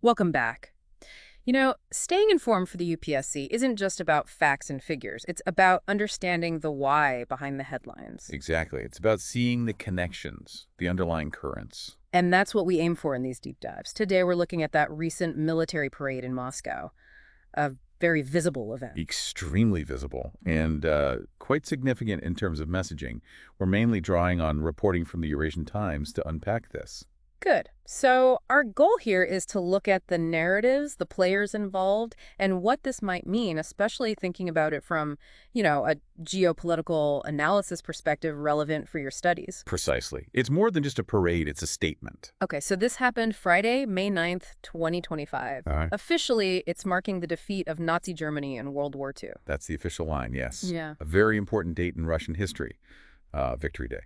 Welcome back. Staying informed for the UPSC isn't just about facts and figures. It's about understanding the why behind the headlines. Exactly. It's about seeing the connections, the underlying currents. And that's what we aim for in these deep dives. Today, we're looking at that recent military parade in Moscow, a very visible event. Extremely visible and quite significant in terms of messaging. We're mainly drawing on reporting from the Eurasian Times to unpack this. Good. So our goal here is to look at the narratives, the players involved, and what this might mean, especially thinking about it from, a geopolitical analysis perspective relevant for your studies. Precisely. It's more than just a parade, it's a statement. Okay, so this happened Friday, May 9th, 2025. All right. Officially, it's marking the defeat of Nazi Germany in World War II. That's the official line, yes. Yeah. A very important date in Russian history, Victory Day.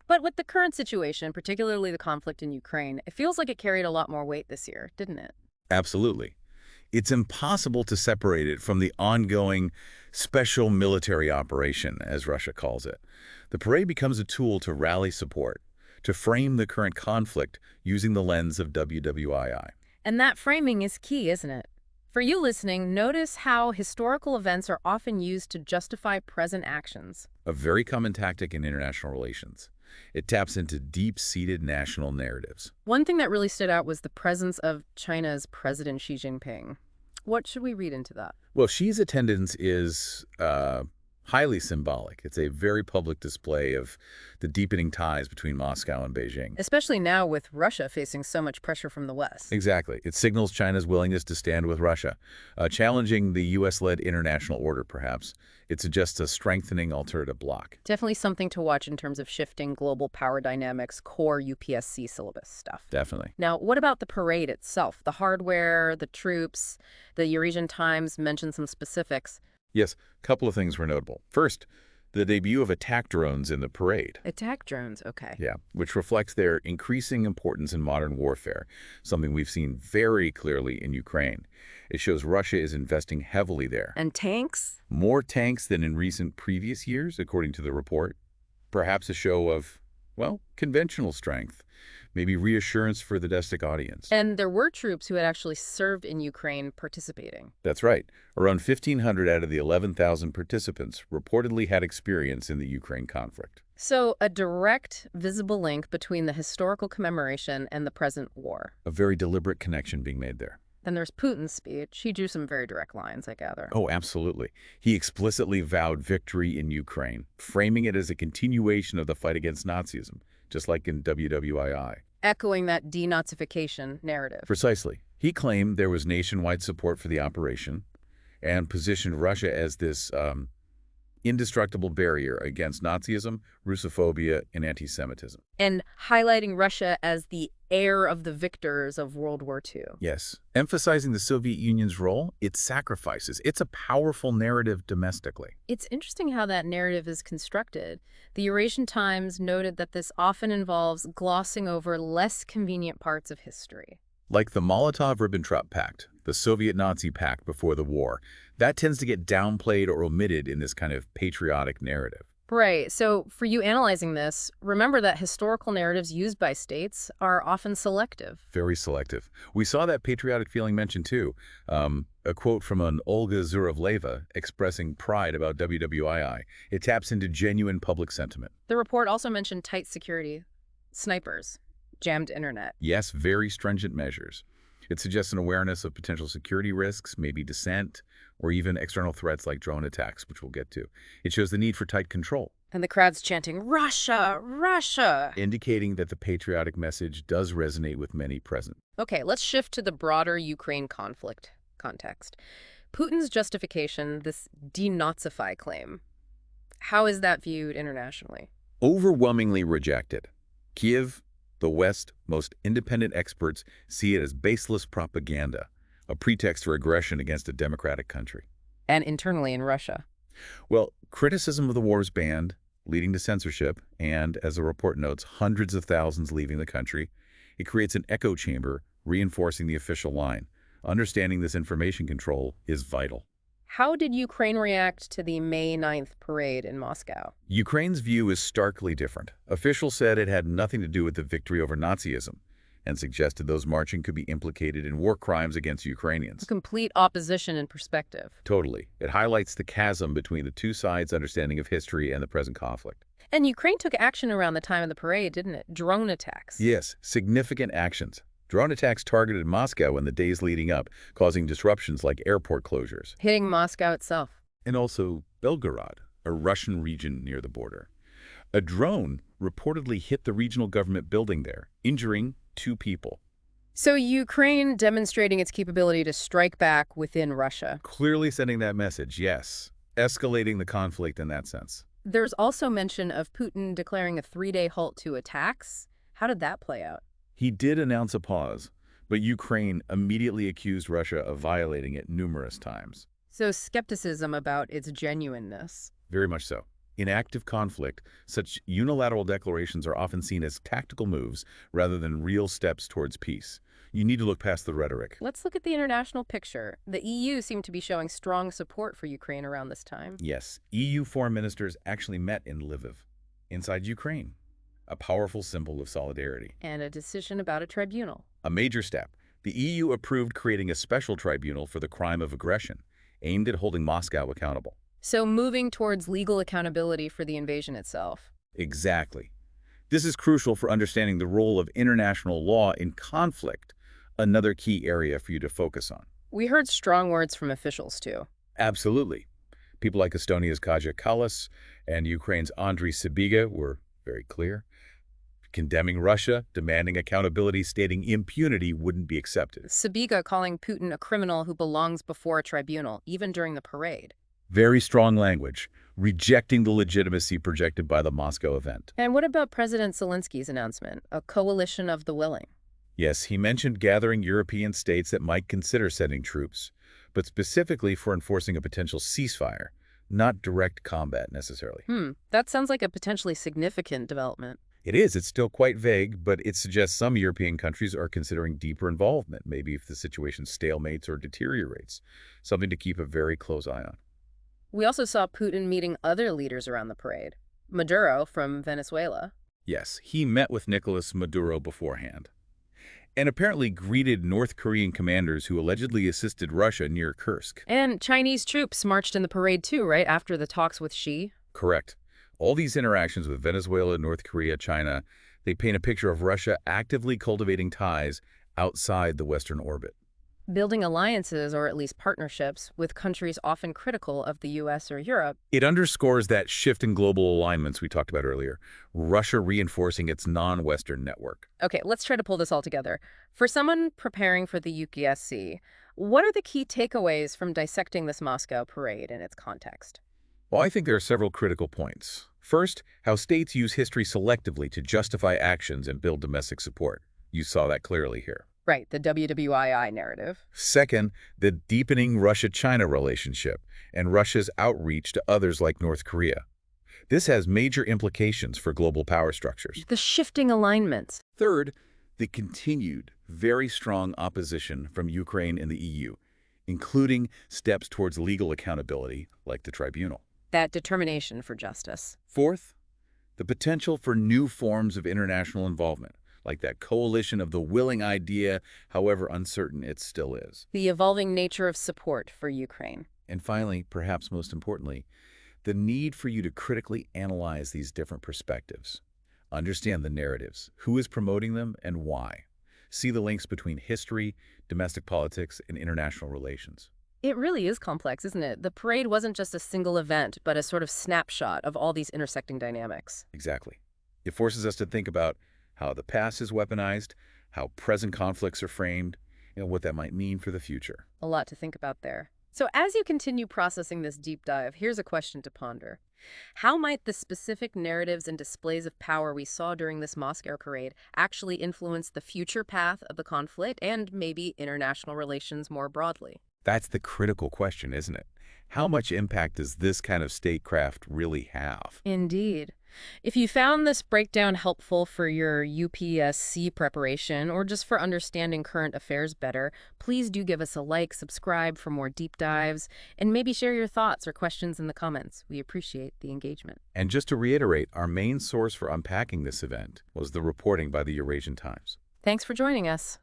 But with the current situation, particularly the conflict in Ukraine, it feels like it carried a lot more weight this year, didn't it? Absolutely. It's impossible to separate it from the ongoing special military operation, as Russia calls it. The parade becomes a tool to rally support, to frame the current conflict using the lens of WWII. And that framing is key, isn't it? For you listening, notice how historical events are often used to justify present actions. A very common tactic in international relations. It taps into deep-seated national narratives. One thing that really stood out was the presence of China's President Xi Jinping. What should we read into that? Well, Xi's attendance is highly symbolic. It's a very public display of the deepening ties between Moscow and Beijing. Especially now with Russia facing so much pressure from the West. Exactly. It signals China's willingness to stand with Russia, challenging the U.S.-led international order, perhaps. It suggests a strengthening alternative bloc. Definitely something to watch in terms of shifting global power dynamics, core UPSC syllabus stuff. Definitely. Now, what about the parade itself? The hardware, the troops, the Eurasian Times mentioned some specifics. Yes, a couple of things were notable. First, the debut of attack drones in the parade. Attack drones, okay. Yeah, which reflects their increasing importance in modern warfare, something we've seen very clearly in Ukraine. It shows Russia is investing heavily there. And tanks? More tanks than in recent previous years, according to the report. Perhaps a show of, well, conventional strength, maybe reassurance for the domestic audience. And there were troops who had actually served in Ukraine participating. That's right. Around 1,500 out of the 11,000 participants reportedly had experience in the Ukraine conflict. So a direct, visible link between the historical commemoration and the present war. A very deliberate connection being made there. Then there's Putin's speech. He drew some very direct lines, I gather. Oh, absolutely. He explicitly vowed victory in Ukraine, framing it as a continuation of the fight against Nazism, just like in WWII. Echoing that denazification narrative. Precisely. He claimed there was nationwide support for the operation and positioned Russia as this indestructible barrier against Nazism, Russophobia, and anti-Semitism. And highlighting Russia as the heir of the victors of World War II. Yes. Emphasizing the Soviet Union's role, its sacrifices. It's a powerful narrative domestically. It's interesting how that narrative is constructed. The Eurasian Times noted that this often involves glossing over less convenient parts of history. Like the Molotov-Ribbentrop Pact, the Soviet-Nazi pact before the war, that tends to get downplayed or omitted in this kind of patriotic narrative. Right. So for you analyzing this, remember that historical narratives used by states are often selective. Very selective. We saw that patriotic feeling mentioned too. A quote from an Olga Zurovleva expressing pride about WWII. It taps into genuine public sentiment. The report also mentioned tight security, snipers, jammed internet. Yes, very stringent measures. It suggests an awareness of potential security risks, maybe dissent, or even external threats like drone attacks, which we'll get to. It shows the need for tight control. And the crowd's chanting, Russia, Russia! Indicating that the patriotic message does resonate with many present. Okay, let's shift to the broader Ukraine conflict context. Putin's justification, this denazify claim, how is that viewed internationally? Overwhelmingly rejected. Kiev, the West, most independent experts see it as baseless propaganda, a pretext for aggression against a democratic country. And internally in Russia. Well, criticism of the war is banned, leading to censorship, and, as the report notes, hundreds of thousands leaving the country. It creates an echo chamber, reinforcing the official line. Understanding this information control is vital. How did Ukraine react to the May 9th parade in Moscow? Ukraine's view is starkly different. Officials said it had nothing to do with the victory over Nazism. and suggested those marching could be implicated in war crimes against A Ukrainians. complete opposition in perspective. Totally. It highlights the chasm between the two sides' understanding of history and the present conflict. And Ukraine took action around the time of the parade, didn't it? Drone attacks. Yes, significant actions. Drone attacks targeted Moscow in the days leading up, causing disruptions like airport closures. Hitting Moscow itself. And also Belgorod, a Russian region near the border. A drone reportedly hit the regional government building there, injuring 2 people. So Ukraine demonstrating its capability to strike back within Russia. Clearly sending that message, yes. Escalating the conflict in that sense. There's also mention of Putin declaring a 3-day halt to attacks. How did that play out? He did announce a pause, but Ukraine immediately accused Russia of violating it numerous times. So skepticism about its genuineness. Very much so. In active conflict, such unilateral declarations are often seen as tactical moves rather than real steps towards peace. You need to look past the rhetoric. Let's look at the international picture. The EU seemed to be showing strong support for Ukraine around this time. Yes, EU foreign ministers actually met in Lviv, inside Ukraine, a powerful symbol of solidarity. And a decision about a tribunal. A major step. The EU approved creating a special tribunal for the crime of aggression, aimed at holding Moscow accountable. So moving towards legal accountability for the invasion itself. Exactly. This is crucial for understanding the role of international law in conflict, another key area for you to focus on. We heard strong words from officials, too. Absolutely. People like Estonia's Kaja Kallas and Ukraine's Andriy Sybiga were very clear, condemning Russia, demanding accountability, stating impunity wouldn't be accepted. Sybiga calling Putin a criminal who belongs before a tribunal, even during the parade. Very strong language, rejecting the legitimacy projected by the Moscow event. And what about President Zelensky's announcement, a coalition of the willing? Yes, he mentioned gathering European states that might consider sending troops, but specifically for enforcing a potential ceasefire, not direct combat necessarily. That sounds like a potentially significant development. It is. It's still quite vague, but it suggests some European countries are considering deeper involvement, maybe if the situation stalemates or deteriorates, something to keep a very close eye on. We also saw Putin meeting other leaders around the parade. Maduro from Venezuela. Yes, he met with Nicolas Maduro beforehand, and apparently greeted North Korean commanders who allegedly assisted Russia near Kursk. And Chinese troops marched in the parade too, right after the talks with Xi? Correct. All these interactions with Venezuela, North Korea, China, they paint a picture of Russia actively cultivating ties outside the Western orbit. Building alliances, or at least partnerships, with countries often critical of the U.S. or Europe. It underscores that shift in global alignments we talked about earlier, Russia reinforcing its non-Western network. Okay, let's try to pull this all together. For someone preparing for the UPSC, what are the key takeaways from dissecting this Moscow parade in its context? Well, I think there are several critical points. First, how states use history selectively to justify actions and build domestic support. You saw that clearly here. Right, the WWII narrative. Second, the deepening Russia-China relationship and Russia's outreach to others like North Korea. This has major implications for global power structures. The shifting alignments. Third, the continued, very strong opposition from Ukraine and the EU, including steps towards legal accountability, like the tribunal. That determination for justice. Fourth, the potential for new forms of international involvement, like that coalition of the willing idea, however uncertain it still is. The evolving nature of support for Ukraine. And finally, perhaps most importantly, the need for you to critically analyze these different perspectives. Understand the narratives, who is promoting them, and why. See the links between history, domestic politics, and international relations. It really is complex, isn't it? The parade wasn't just a single event, but a sort of snapshot of all these intersecting dynamics. Exactly. It forces us to think about how the past is weaponized, how present conflicts are framed, and what that might mean for the future. A lot to think about there. So as you continue processing this deep dive, here's a question to ponder. How might the specific narratives and displays of power we saw during this Moscow parade actually influence the future path of the conflict and maybe international relations more broadly? That's the critical question, isn't it? How much impact does this kind of statecraft really have? Indeed. If you found this breakdown helpful for your UPSC preparation or just for understanding current affairs better, please do give us a like, subscribe for more deep dives, and maybe share your thoughts or questions in the comments. We appreciate the engagement. And just to reiterate, our main source for unpacking this event was the reporting by the Eurasian Times. Thanks for joining us.